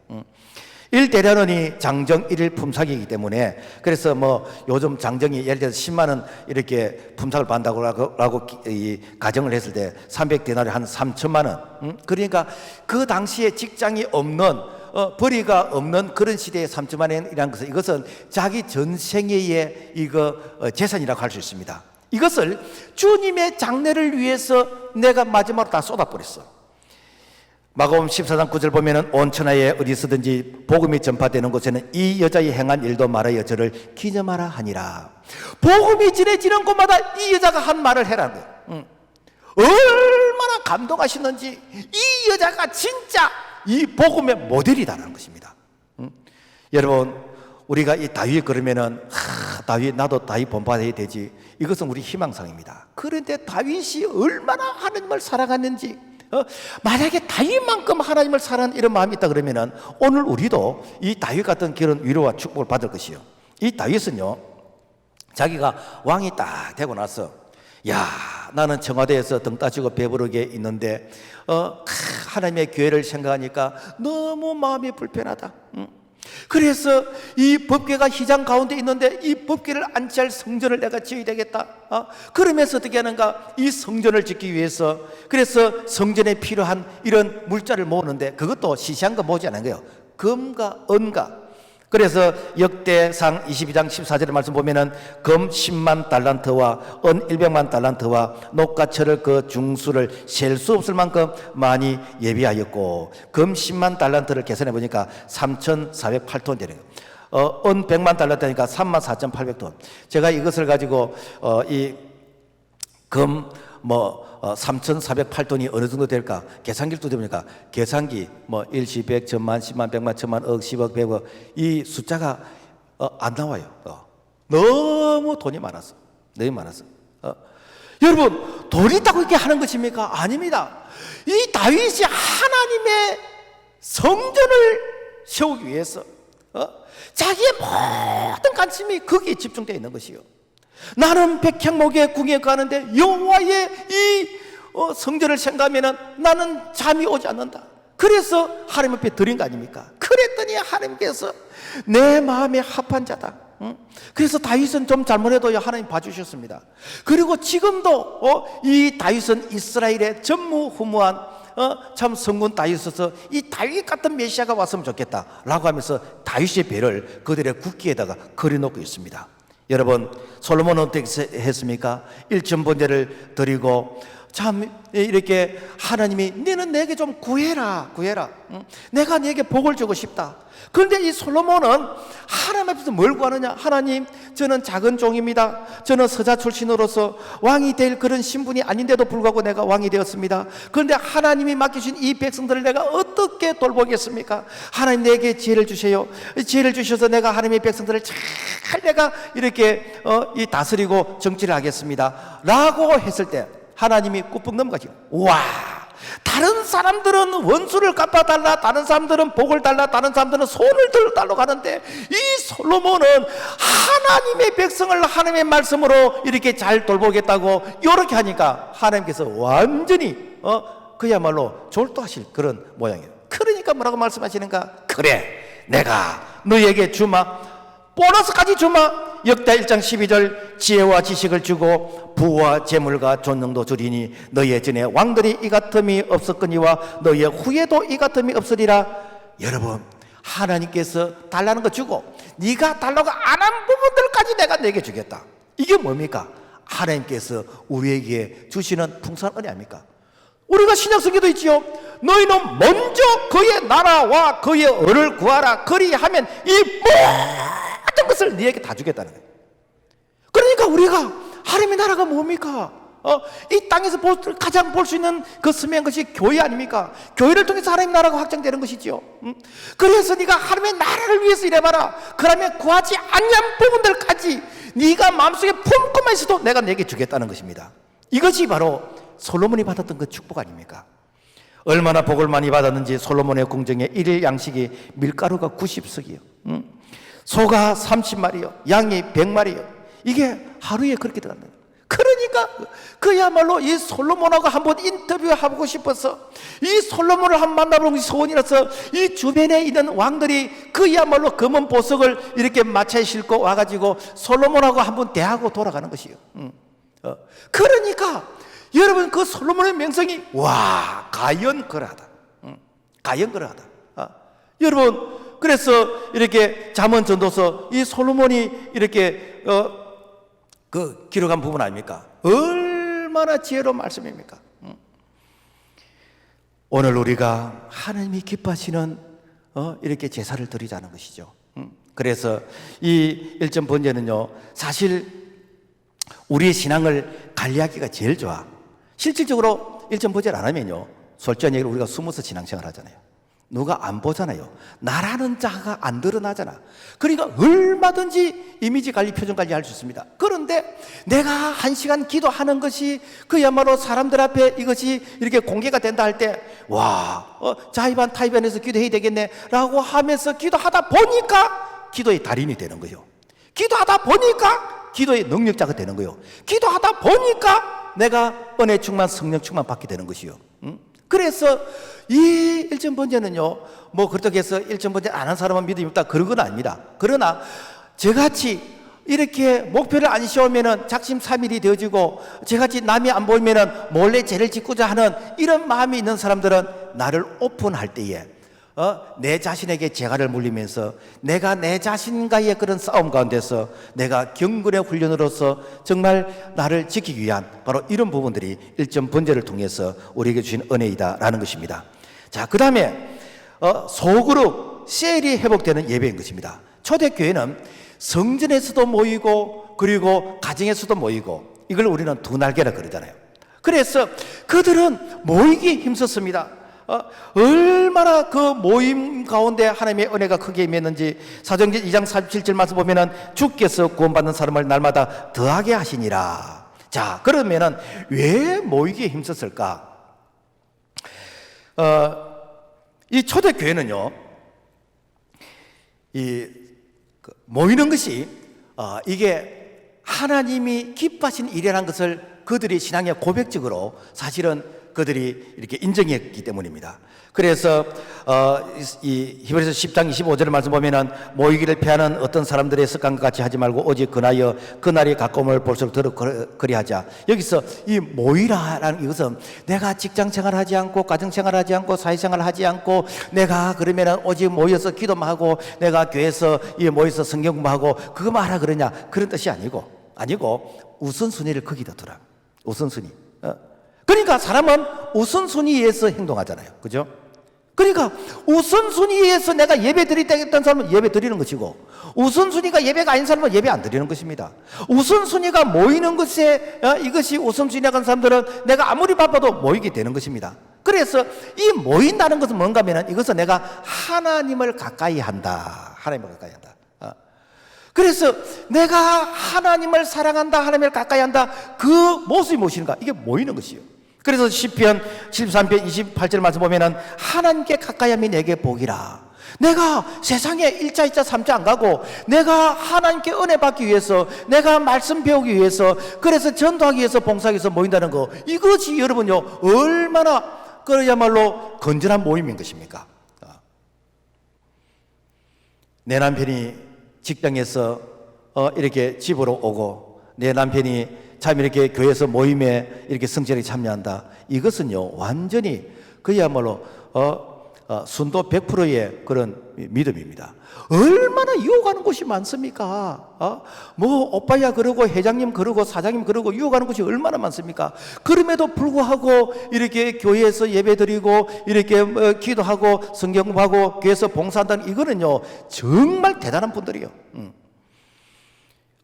Speaker 1: 1대련원이 장정 1일 품삯이기 때문에, 그래서 뭐 요즘 장정이 예를 들어서 10만 원 이렇게 품삯을 받는다고 이 가정을 했을 때 300데나리 한 3천만 원. 그러니까 그 당시에 직장이 없는 벌이가 없는 그런 시대에 3천만 원이라는 것은, 이것은 자기 전생애의 이거 재산이라고 할 수 있습니다. 이것을 주님의 장례를 위해서 내가 마지막으로 다 쏟아버렸어. 마가복음 14장 9절 보면은 온 천하에 어디서든지 복음이 전파되는 곳에는 이 여자의 행한 일도 말하여 저를 기념하라 하니라. 복음이 전해지는 곳마다 이 여자가 한 말을 해라는 거예요. 얼마나 감동하시는지, 이 여자가 진짜 이 복음의 모델이다라는 것입니다. 여러분, 우리가 이 다윗 그러면은 다윗, 나도 다윗 본받아야 되지, 이것은 우리 희망상입니다. 그런데 다윗이 얼마나 하나님을 사랑했는지, 만약에 다윗만큼 하나님을 사랑하는 이런 마음이 있다 그러면은 오늘 우리도 이 다윗 같은 그런 위로와 축복을 받을 것이요. 이 다윗은요, 자기가 왕이 딱 되고 나서, 야, 나는 청와대에서 등 따지고 배부르게 있는데 하나님의 교회를 생각하니까 너무 마음이 불편하다. 그래서 이 법궤가 휘장 가운데 있는데 이 법궤를 안치할 성전을 내가 지어야 되겠다. 그러면서 어떻게 하는가? 이 성전을 짓기 위해서, 그래서 성전에 필요한 이런 물자를 모으는데 그것도 시시한 거 모으지 않은 거예요. 금과 은과. 그래서 역대상 22장 14절의 말씀 보면은 금 10만 달란트와 은 100만 달란트와 녹과 철을 그 중수를 셀 수 없을 만큼 많이 예비하였고, 금 10만 달란트를 계산해 보니까 3,408톤 되는 거예요. 은 100만 달란트니까 34,800톤. 제가 이것을 가지고 이금 3,408톤이 어느 정도 될까 계산기를 뜯어보니까 계산기 일시, 백, 천만, 십만, 백만, 천만, 억, 십억, 백억, 이 숫자가 안 나와요. 너무 돈이 많았어. 너무 많았어. 여러분, 돈이 있다고 이렇게 하는 것입니까? 아닙니다. 이 다윗이 하나님의 성전을 세우기 위해서 자기의 모든 관심이 거기에 집중되어 있는 것이요. 나는 백향목의 궁에 가는데 여호와의 이 성전을 생각하면 나는 잠이 오지 않는다. 그래서 하나님 앞에 드린 거 아닙니까? 그랬더니 하나님께서 내 마음에 합한 자다. 그래서 다윗은 좀 잘못해도 하나님 봐주셨습니다. 그리고 지금도 이 다윗은 이스라엘의 전무후무한 참 성군 다윗이어서 이 다윗 같은 메시아가 왔으면 좋겠다라고 하면서 다윗의 배를 그들의 국기에다가 그려놓고 있습니다. 여러분, 솔로몬은 어떻게 했습니까? 일천번제를 드리고 참 이렇게 하나님이 너는 내게 좀 구해라. 내가 네게 복을 주고 싶다. 그런데 이 솔로몬은 하나님 앞에서 뭘 구하느냐? 하나님, 저는 작은 종입니다. 저는 서자 출신으로서 왕이 될 그런 신분이 아닌데도 불구하고 내가 왕이 되었습니다. 그런데 하나님이 맡기신 이 백성들을 내가 어떻게 돌보겠습니까? 하나님, 내게 지혜를 주세요. 지혜를 주셔서 내가 하나님의 백성들을 잘 내가 이렇게 다스리고 정치를 하겠습니다 라고 했을 때 하나님이 꾹꾹 넘어가시고, 와, 다른 사람들은 원수를 갚아달라, 다른 사람들은 복을 달라, 다른 사람들은 손을 들달라고 하는데 이 솔로몬은 하나님의 백성을 하나님의 말씀으로 이렇게 잘 돌보겠다고 이렇게 하니까 하나님께서 완전히 그야말로 졸도하실 그런 모양이에요. 그러니까 뭐라고 말씀하시는가? 그래, 내가 너에게 주마, 보너스까지 주마. 역대 1장 12절 지혜와 지식을 주고 부와 재물과 존영도 주리니 너희의 전에 왕들이 이 같음이 없었거니와 너희의 후에도 이 같음이 없으리라. 여러분, 하나님께서 달라는 거 주고 네가 달라고 안 한 부분들까지 내가 내게 주겠다. 이게 뭡니까? 하나님께서 우리에게 주시는 풍성한 은혜 아닙니까? 우리가 신약성경도 있지요. 너희는 먼저 그의 나라와 그의 의를 구하라. 그리하면 이 모든 것을 네게 다 주겠다는 거예요. 그러니까 우리가 하나님의 나라가 뭡니까? 이 땅에서 가장 볼 수 있는 그 스매한 것이 교회 아닙니까? 교회를 통해서 하나님의 나라가 확장되는 것이지요. 그래서 네가 하나님의 나라를 위해서 일해봐라. 그러면 구하지 않는 부분들까지 네가 마음속에 품고만 있어도 내가 내게 주겠다는 것입니다. 이것이 바로 솔로몬이 받았던 그 축복 아닙니까? 얼마나 복을 많이 받았는지 솔로몬의 궁정에 일일 양식이 밀가루가 90석이요, 소가 30마리요, 양이 100마리요. 이게 하루에 그렇게 들어간다. 그러니까 그야말로 이 솔로몬하고 한번 인터뷰하고 싶어서 이 솔로몬을 한번 만나보는 소원이라서 이 주변에 있는 왕들이 그야말로 검은 보석을 이렇게 마차에 싣고 와가지고 솔로몬하고 한번 대하고 돌아가는 것이요. 그러니까 여러분, 그 솔로몬의 명성이 와, 가연 그러하다. 가연 그러하다. 여러분, 그래서 이렇게 잠언 전도서 이 솔로몬이 이렇게 그 기록한 부분 아닙니까? 얼마나 지혜로운 말씀입니까? 오늘 우리가 하나님이 기뻐하시는 이렇게 제사를 드리자는 것이죠. 그래서 이 일점 번제는요, 사실 우리의 신앙을 관리하기가 제일 좋아. 실질적으로 일점 번제를 안 하면요, 솔직한 얘기로 우리가 숨어서 신앙생활 하잖아요. 누가 안 보잖아요. 나라는 자가 안 드러나잖아. 그러니까 얼마든지 이미지 관리, 표정 관리 할 수 있습니다. 그런데 내가 1시간 기도하는 것이 그야말로 사람들 앞에 이것이 이렇게 공개가 된다 할 때, 와, 자의반 타의반에서 기도해야 되겠네 라고 하면서 기도하다 보니까 기도의 달인이 되는 거예요. 기도하다 보니까 기도의 능력자가 되는 거예요. 기도하다 보니까 내가 은혜 충만, 성령 충만 받게 되는 것이요. 그래서 이 일점 번제는요, 뭐 그렇다고 해서 일점 번제 안 한 사람은 믿음이 없다 그런 건 아닙니다. 그러나 저같이 이렇게 목표를 안 세우면은 작심삼일이 되어지고, 저같이 남이 안 보이면은 몰래 죄를 짓고자 하는 이런 마음이 있는 사람들은 나를 오픈할 때에 내 자신에게 재갈을 물리면서 내가 내 자신과의 그런 싸움 가운데서 내가 경건의 훈련으로서 정말 나를 지키기 위한 바로 이런 부분들이 일점 번제를 통해서 우리에게 주신 은혜이다라는 것입니다. 자, 그 다음에 소그룹 셀이 회복되는 예배인 것입니다. 초대교회는 성전에서도 모이고 그리고 가정에서도 모이고, 이걸 우리는 두 날개라 그러잖아요. 그래서 그들은 모이기에 힘썼습니다. 얼마나 그 모임 가운데 하나님의 은혜가 크게 임했는지 사도행전 2장 47절 말씀 보면은 주께서 구원받는 사람을 날마다 더하게 하시니라. 자, 그러면은 왜 모이기에 힘썼을까? 이 초대교회는요, 모이는 것이 이게 하나님이 기뻐하신 일이라는 것을 그들이 신앙의 고백적으로 사실은 그들이 이렇게 인정했기 때문입니다. 그래서 이 히브리서 10장 25절 말씀 보면은 모이기를 피하는 어떤 사람들의 습관과 같이 하지 말고 오직 그나여 그날이 가까움을 볼수록 더욱 그리하자. 여기서 이 모이라라는 이것은 내가 직장 생활하지 않고 가정 생활하지 않고 사회 생활하지 않고 내가 그러면은 오직 모여서 기도만 하고 내가 교회에서 모여서 성경 공부하고 그거만 하라 그러냐, 그런 뜻이 아니고 우선순위를 거기다 두라. 우선순위. 그러니까 사람은 우선순위에서 행동하잖아요. 그죠? 그러니까 우선순위에서 내가 예배 드리겠다는 사람은 예배 드리는 것이고, 우선순위가 예배가 아닌 사람은 예배 안 드리는 것입니다. 우선순위가 모이는 것에 이것이 우선순위라는 사람들은 내가 아무리 바빠도 모이게 되는 것입니다. 그래서 이 모인다는 것은 뭔가 하면 이것은 내가 하나님을 가까이 한다. 하나님을 가까이 한다. 그래서 내가 하나님을 사랑한다, 하나님을 가까이 한다, 그 모습이 무엇인가? 이게 모이는 것이요. 그래서 시편 73편 28절 말씀 보면은 하나님께 가까이 함이 내게 복이라. 내가 세상에 1자 2자 3자 안 가고 내가 하나님께 은혜 받기 위해서, 내가 말씀 배우기 위해서, 그래서 전도하기 위해서, 봉사하기 위해서 모인다는 거, 이것이 여러분요 얼마나 그야말로 건전한 모임인 것입니까? 내 남편이 직장에서 이렇게 집으로 오고 내 남편이 참 이렇게 교회에서 모임에 이렇게 성실하게 참여한다. 이것은요 완전히 그야말로 순도 100%의 그런 믿음입니다. 얼마나 유혹하는 곳이 많습니까? 뭐 오빠야 그러고 회장님 그러고 사장님 그러고 유혹하는 곳이 얼마나 많습니까? 그럼에도 불구하고 이렇게 교회에서 예배드리고 이렇게 기도하고 성경 공부하고 교회에서 봉사한다는, 이거는요 정말 대단한 분들이요.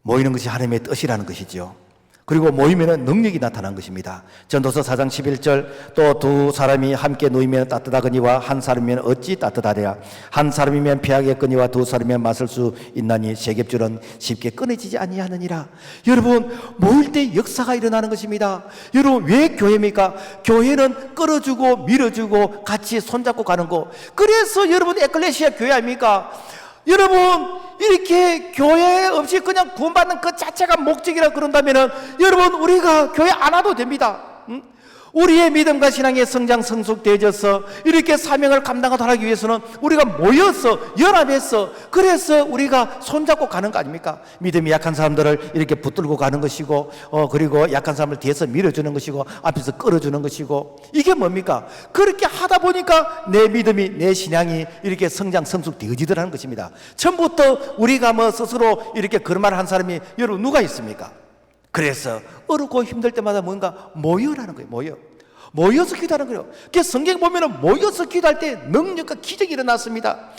Speaker 1: 모이는 것이 하나님의 뜻이라는 것이죠. 그리고 모이면 능력이 나타난 것입니다. 전도서 4장 11절 또 두 사람이 함께 누이면 따뜻하거니와 한 사람이면 어찌 따뜻하랴. 한 사람이면 피하겠거니와 두 사람이면 맞설 수 있나니 세겹줄은 쉽게 끊어지지 아니하느니라. 여러분, 모일 때 역사가 일어나는 것입니다. 여러분, 왜 교회입니까? 교회는 끌어주고 밀어주고 같이 손잡고 가는 거. 그래서 여러분 에클레시아 교회 아닙니까? 여러분, 이렇게 교회 없이 그냥 구원받는 그 자체가 목적이라 그런다면은 여러분 우리가 교회 안 와도 됩니다. 우리의 믿음과 신앙의 성장 성숙되어져서 이렇게 사명을 감당하도록 하기 위해서는 우리가 모여서 연합해서, 그래서 우리가 손잡고 가는 거 아닙니까? 믿음이 약한 사람들을 이렇게 붙들고 가는 것이고 그리고 약한 사람을 뒤에서 밀어주는 것이고 앞에서 끌어주는 것이고, 이게 뭡니까? 그렇게 하다 보니까 내 믿음이, 내 신앙이 이렇게 성장 성숙되어지더라는 것입니다. 처음부터 우리가 뭐 스스로 이렇게 그런 말을 한 사람이 여러분 누가 있습니까? 그래서 어렵고 힘들 때마다 뭔가 모여라는 거예요. 모여서 기도하는 거예요. 그래서 성경 보면은 모여서 기도할 때 능력과 기적이 일어났습니다.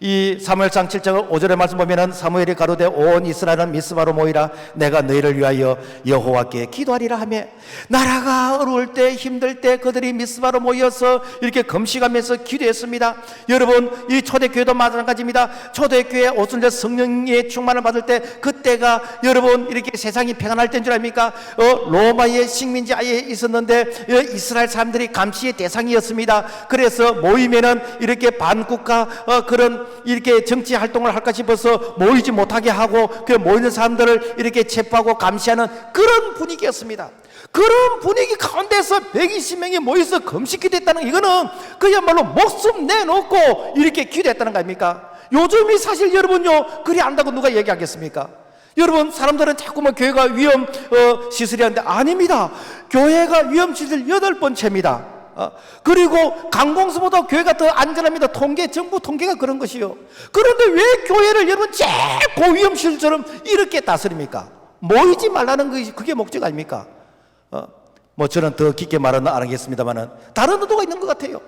Speaker 1: 이 사무엘상 7장 5절의 말씀 보면은 사무엘이 가로되 온 이스라엘은 미스바로 모이라 내가 너희를 위하여 여호와께 기도하리라 하며, 나라가 어려울 때 힘들 때 그들이 미스바로 모여서 이렇게 금식하면서 기도했습니다. 여러분, 이 초대교회도 마찬가지입니다. 초대교회 오순절 성령의 충만을 받을 때 그때가 여러분 이렇게 세상이 평안할 때인 줄 아닙니까? 로마의 식민지 아예 있었는데 이스라엘 사람들이 감시의 대상이었습니다. 그래서 모이면은 이렇게 반국가 그런 이렇게 정치 활동을 할까 싶어서 모이지 못하게 하고 그 모이는 사람들을 이렇게 체포하고 감시하는 그런 분위기였습니다. 그런 분위기 가운데서 120명이 모여서 금식 기도했다는, 이거는 그야말로 목숨 내놓고 이렇게 기도했다는 거 아닙니까? 요즘이 사실 여러분요 그리 안다고 누가 얘기하겠습니까? 여러분, 사람들은 자꾸만 교회가 위험 시설이라는데 아닙니다. 교회가 위험 시설 8번째입니다. 그리고 관공서보다 교회가 더 안전합니다. 정부 통계가 그런 것이요. 그런데 왜 교회를 여러분 제일 고위험실처럼 이렇게 다스립니까? 모이지 말라는 것이 그게 목적 아닙니까? 뭐 저는 더 깊게 말은 안 하겠습니다만은 다른 의도가 있는 것 같아요.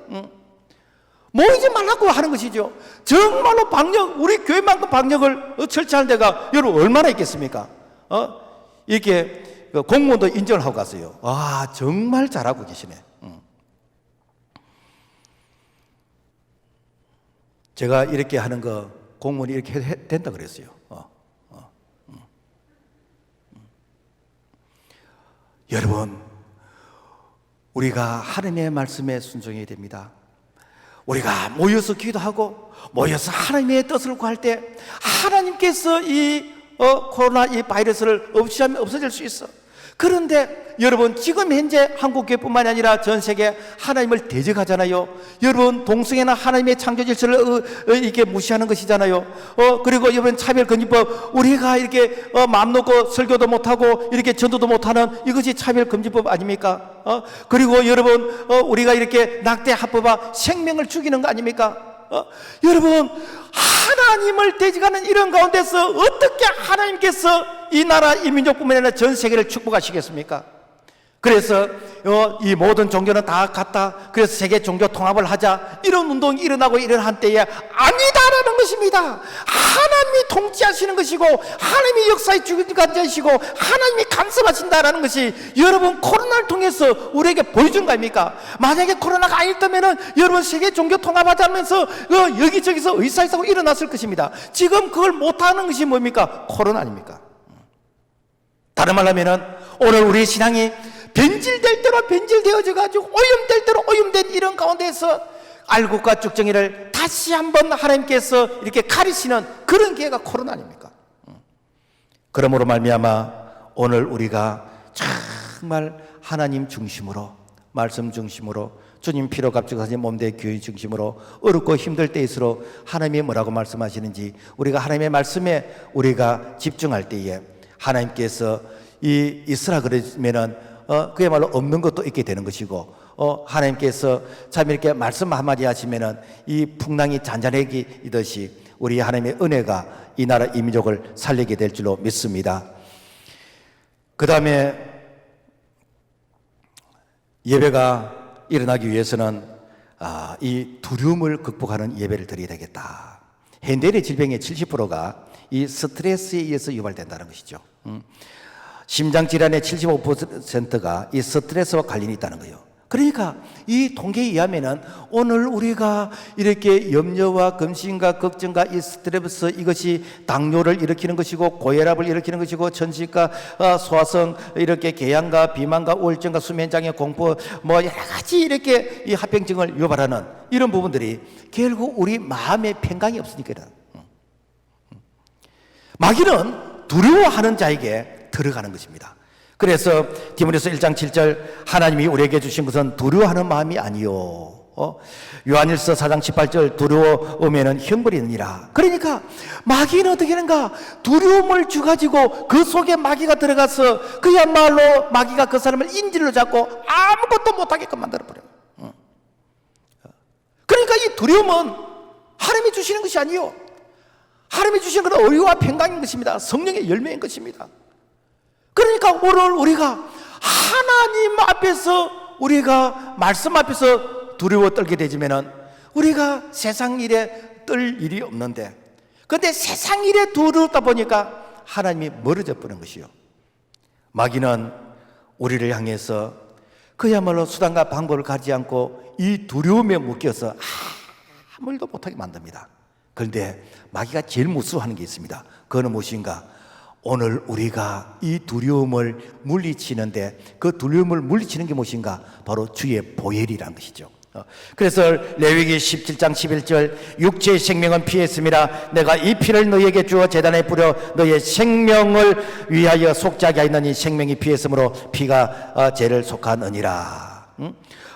Speaker 1: 모이지 말라고 하는 것이죠. 정말로 방역, 우리 교회만큼 방역을 철저한 데가 여러분 얼마나 있겠습니까? 이렇게 공무원도 인정을 하고 갔어요. 와, 정말 잘하고 계시네. 제가 이렇게 하는 거 공무원이 이렇게 된다 그랬어요. 여러분, 우리가 하나님의 말씀에 순종해야 됩니다. 우리가 모여서 기도하고 모여서 하나님의 뜻을 구할 때 하나님께서 이 코로나 이 바이러스를 없애면 없어질 수 있어. 그런데 여러분, 지금 현재 한국교회뿐만 아니라 전 세계 하나님을 대적하잖아요. 여러분, 동성애는 하나님의 창조 질서를 이렇게 무시하는 것이잖아요. 그리고 여러분, 차별금지법, 우리가 이렇게 마음 놓고 설교도 못하고 이렇게 전도도 못하는 이것이 차별금지법 아닙니까? 그리고 여러분, 우리가 이렇게 낙태 합법화, 생명을 죽이는 거 아닙니까? 여러분, 하나님을 대적하는 이런 가운데서 어떻게 하나님께서 이 나라 이 민족뿐만 아니라 전 세계를 축복하시겠습니까? 그래서 이 모든 종교는 다 같다, 그래서 세계 종교 통합을 하자, 이런 운동이 일어나고 이런 한때에 아니다라는 것입니다. 하나님이 통치하시는 것이고 하나님이 역사의 주관자이시고 하나님이 간섭하신다라는 것이 여러분 코로나를 통해서 우리에게 보여준 거 아닙니까? 만약에 코로나가 아니었다면 여러분 세계 종교 통합하자면서 여기저기서 의사이사고 일어났을 것입니다. 지금 그걸 못하는 것이 뭡니까? 코로나 아닙니까? 다른 말로 하면은 오늘 우리 신앙이 변질될 대로 변질되어져 가지고 오염될 대로 오염된 이런 가운데서 알곡과 쭉정이를 다시 한번 하나님께서 이렇게 가리시는 그런 기회가 코로나 아닙니까? 그러므로 말미암아 오늘 우리가 정말 하나님 중심으로, 말씀 중심으로, 주님 피로 값지고 몸대 교회 중심으로 어렵고 힘들 때일수록 하나님이 뭐라고 말씀하시는지 우리가 하나님의 말씀에 우리가 집중할 때에 하나님께서 있으라 그러면은 그야말로 없는 것도 있게 되는 것이고, 하나님께서 참 이렇게 말씀 한마디 하시면은 이 풍랑이 잔잔해지듯이 우리 하나님의 은혜가 이 나라 이 민족을 살리게 될 줄로 믿습니다. 그 다음에 예배가 일어나기 위해서는 이 두려움을 극복하는 예배를 드려야 되겠다. 현대인의 질병의 70%가 이 스트레스에 의해서 유발된다는 것이죠. 심장질환의 75%가 이 스트레스와 관련이 있다는 거예요. 그러니까 이 통계에 의하면은 오늘 우리가 이렇게 염려와 근심과 걱정과 이 스트레스, 이것이 당뇨를 일으키는 것이고 고혈압을 일으키는 것이고 천식과 소화성 이렇게 궤양과 비만과 우울증과 수면장애 공포 뭐 여러 가지 이렇게 이 합병증을 유발하는 이런 부분들이 결국 우리 마음의 평강이 없으니까. 마귀는 두려워하는 자에게 들어가는 것입니다. 그래서 디모데서 1장 7절 하나님이 우리에게 주신 것은 두려워하는 마음이 아니요, 요한일서 4장 18절 두려워하면은 형벌이 있느니라. 그러니까 마귀는 어떻게 하는가? 두려움을 주가지고 그 속에 마귀가 들어가서 그야말로 마귀가 그 사람을 인질로 잡고 아무것도 못하게끔 만들어버려요. 그러니까 이 두려움은 하나님이 주시는 것이 아니요, 하나님이 주신 것은 의와 평강인 것입니다. 성령의 열매인 것입니다. 그러니까 오늘 우리가 하나님 앞에서 우리가 말씀 앞에서 두려워 떨게 되지면은 우리가 세상 일에 떨 일이 없는데, 그런데 세상 일에 두렵다 보니까 하나님이 멀어져 버린 것이요. 마귀는 우리를 향해서 그야말로 수단과 방법을 가지지 않고 이 두려움에 묶여서 아무 일도 못하게 만듭니다. 그런데 마귀가 제일 무서워하는 게 있습니다. 그거는 무엇인가? 오늘 우리가 이 두려움을 물리치는데, 그 두려움을 물리치는 게 무엇인가? 바로 주의 보혈이라는 것이죠. 그래서 레위기 17장 11절, 육체의 생명은 피에 있음이라 내가 이 피를 너희에게 주어 제단에 뿌려 너희의 생명을 위하여 속죄하게 하였느니 생명이 피에 있으므로 피가 죄를 속하느니라.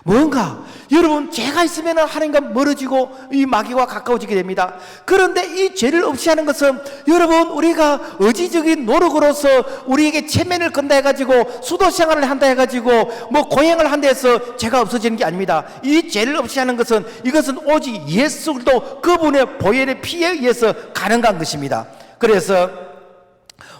Speaker 1: 뭔가 여러분, 죄가 있으면 하나님과 멀어지고 이 마귀와 가까워지게 됩니다. 그런데 이 죄를 없이 하는 것은 여러분, 우리가 의지적인 노력으로서 우리에게 체면을 건다 해가지고 수도 생활을 한다 해가지고 뭐 고행을 한다 해서 죄가 없어지는 게 아닙니다. 이 죄를 없이 하는 것은, 이것은 오직 예수 그리스도 그분의 보혈의 피에 의해서 가능한 것입니다. 그래서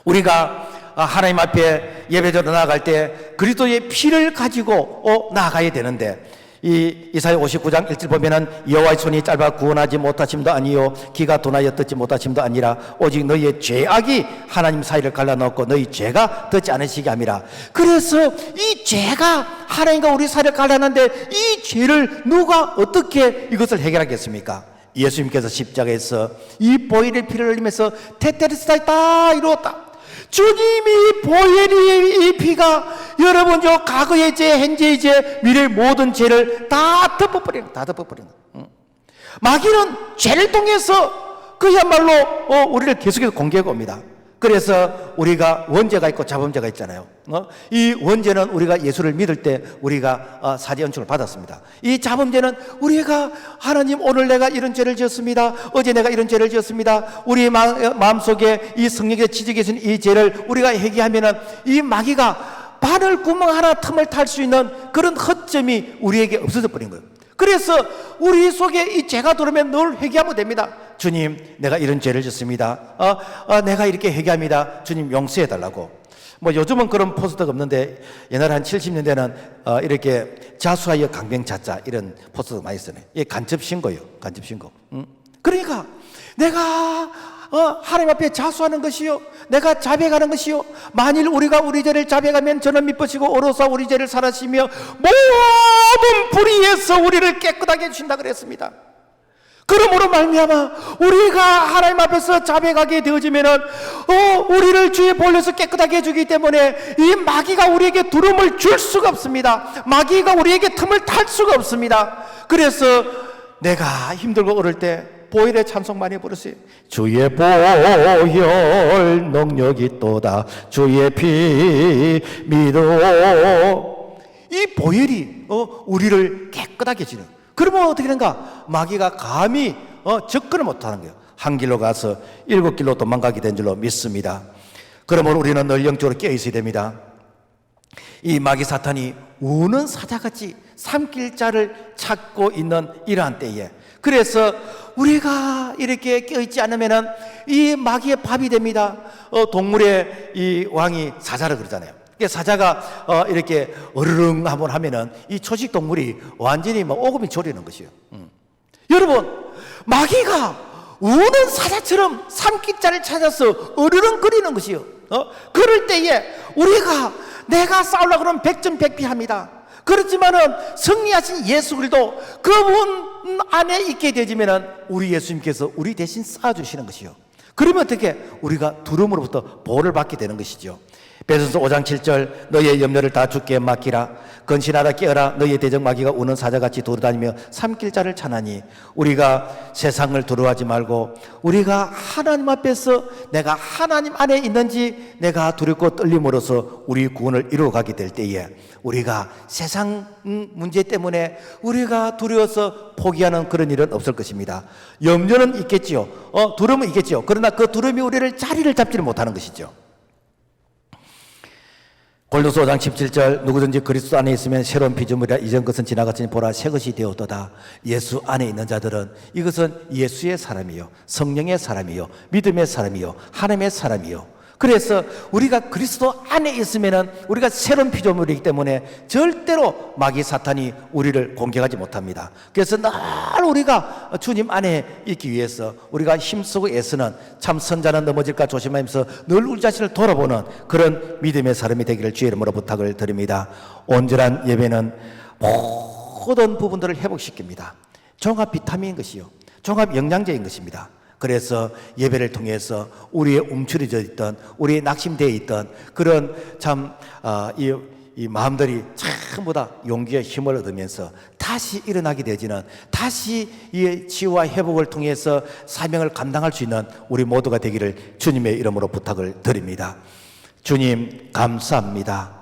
Speaker 1: 우리가 하나님 앞에 예배드려 나아갈 때 그리스도의 피를 가지고 나아가야 되는데, 이 이사야 59장 1절 보면은 여호와의 손이 짧아 구원하지 못하심도 아니요 기가 둔하여 뜯지 못하심도 아니라 오직 너희의 죄악이 하나님 사이를 갈라놓고 너희 죄가 듣지 않으시게 함이라. 그래서 이 죄가 하나님과 우리 사이를 갈라놨는데 이 죄를 누가 어떻게 이것을 해결하겠습니까? 예수님께서 십자가에서 이 보혈의 피를 흘리면서 테테레스타이 다 이루었다. 주님이 보혈이 이 피가 여러분 요 과거의 죄, 현재의 죄, 미래의 모든 죄를 다 덮어버리는, 마귀는 죄를 통해서 그야말로 우리를 계속해서 공격해 옵니다. 그래서 우리가 원죄가 있고 자범죄가 있잖아요. 이 원죄는 우리가 예수를 믿을 때 우리가 사죄恩축을 받았습니다. 이 자범죄는 우리가 하나님, 오늘 내가 이런 죄를 지었습니다. 어제 내가 이런 죄를 지었습니다. 우리 마음속에 이 성령에 지져 계신 이 죄를 우리가 회개하면은 이 마귀가 바늘 구멍 하나 틈을 탈 수 있는 그런 허점이 우리에게 없어져 버린 거예요. 그래서 우리 속에 이 죄가 들어오면 늘 회개하면 됩니다. 주님, 내가 이런 죄를 짓습니다. 내가 이렇게 회개합니다. 주님 용서해 달라고. 뭐 요즘은 그런 포스터가 없는데 옛날에 한 70년대는 이렇게 자수하여 강병 찾자 이런 포스터가 많이 있었네. 이게 간첩 신고예요. 간첩 신고. 그러니까 내가 하나님 앞에 자수하는 것이요, 내가 자백하는 것이요, 만일 우리가 우리 죄를 자백하면 저는 미쁘시고 어로서 우리 죄를 사하시며 모든 불의에서 우리를 깨끗하게 해주신다 그랬습니다. 그러므로 말미암아 우리가 하나님 앞에서 자백하게 되어지면은 우리를 주의 보혈로서 깨끗하게 해주기 때문에 이 마귀가 우리에게 두려움을 줄 수가 없습니다. 마귀가 우리에게 틈을 탈 수가 없습니다. 그래서 내가 힘들고 어릴 때 보혈의 찬송 많이 부르세요. 주의 보혈 능력이 있도다 주의 피 믿어. 이 보혈이 우리를 깨끗하게 해주는. 그러면 어떻게 되는가? 마귀가 감히 접근을 못하는 거예요. 한 길로 가서 7길로 도망가게 된 줄로 믿습니다. 그러면 우리는 늘 영적으로 깨어 있어야 됩니다. 이 마귀 사탄이 우는 사자같이 삼킬 자를 찾고 있는 이러한 때에, 그래서 우리가 이렇게 깨어있지 않으면 이 마귀의 밥이 됩니다. 동물의 이 왕이 사자라 그러잖아요. 사자가 이렇게 어르릉 한번 하면은 이 초식 동물이 완전히 막 오금이 졸이는 것이에요. 여러분, 마귀가 우는 사자처럼 삼킬자를 찾아서 어르렁거리는 것이요. 그럴 때에 우리가 내가 싸우려고 그러면 백전백피합니다. 그렇지만은 승리하신 예수 그리스도 그분 안에 있게 되지면은 우리 예수님께서 우리 대신 쌓아주시는 것이요. 그러면 어떻게 우리가 두려움으로부터 보호를 받게 되는 것이죠. 베드로서 5장 7절 너희의 염려를 다 주께 맡기라. 근신하라 깨어라. 너희의 대적 마귀가 우는 사자같이 돌아다니며 삼킬 자를 찾나니. 우리가 세상을 두려워하지 말고 우리가 하나님 앞에서 내가 하나님 안에 있는지 내가 두렵고 떨림으로써 우리 구원을 이루어가게 될 때에 우리가 세상 문제 때문에 우리가 두려워서 포기하는 그런 일은 없을 것입니다. 염려는 있겠지요. 두려움은 있겠지요. 그러나 그 두려움이 우리를 자리를 잡지를 못하는 것이죠. 골로새 5장 17절 누구든지 그리스도 안에 있으면 새로운 피조물이라 이전 것은 지나갔으니 보라 새 것이 되었도다. 예수 안에 있는 자들은 이것은 예수의 사람이요, 성령의 사람이요, 믿음의 사람이요, 하나님의 사람이요. 그래서 우리가 그리스도 안에 있으면은 우리가 새로운 피조물이기 때문에 절대로 마귀 사탄이 우리를 공격하지 못합니다. 그래서 늘 우리가 주님 안에 있기 위해서 우리가 힘쓰고 애쓰는 참 선자는 넘어질까 조심하면서 늘 우리 자신을 돌아보는 그런 믿음의 사람이 되기를 주의 이름으로 부탁을 드립니다. 온전한 예배는 모든 부분들을 회복시킵니다. 종합 비타민인 것이요, 종합 영양제인 것입니다. 그래서 예배를 통해서 우리의 움츠러져 있던, 우리의 낙심되어 있던 그런 이 마음들이 전부 다 용기와 힘을 얻으면서 다시 일어나게 되지는, 다시 이 치유와 회복을 통해서 사명을 감당할 수 있는 우리 모두가 되기를 주님의 이름으로 부탁을 드립니다. 주님 감사합니다.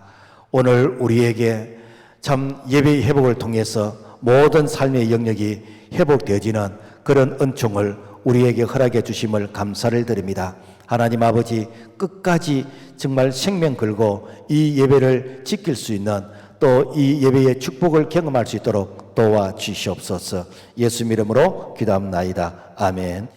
Speaker 1: 오늘 우리에게 참 예배의 회복을 통해서 모든 삶의 영역이 회복되어지는 그런 은총을 우리에게 허락해 주심을 감사를 드립니다. 하나님 아버지, 끝까지 정말 생명 걸고 이 예배를 지킬 수 있는, 또 이 예배의 축복을 경험할 수 있도록 도와주시옵소서. 예수 이름으로 기도합나이다. 아멘.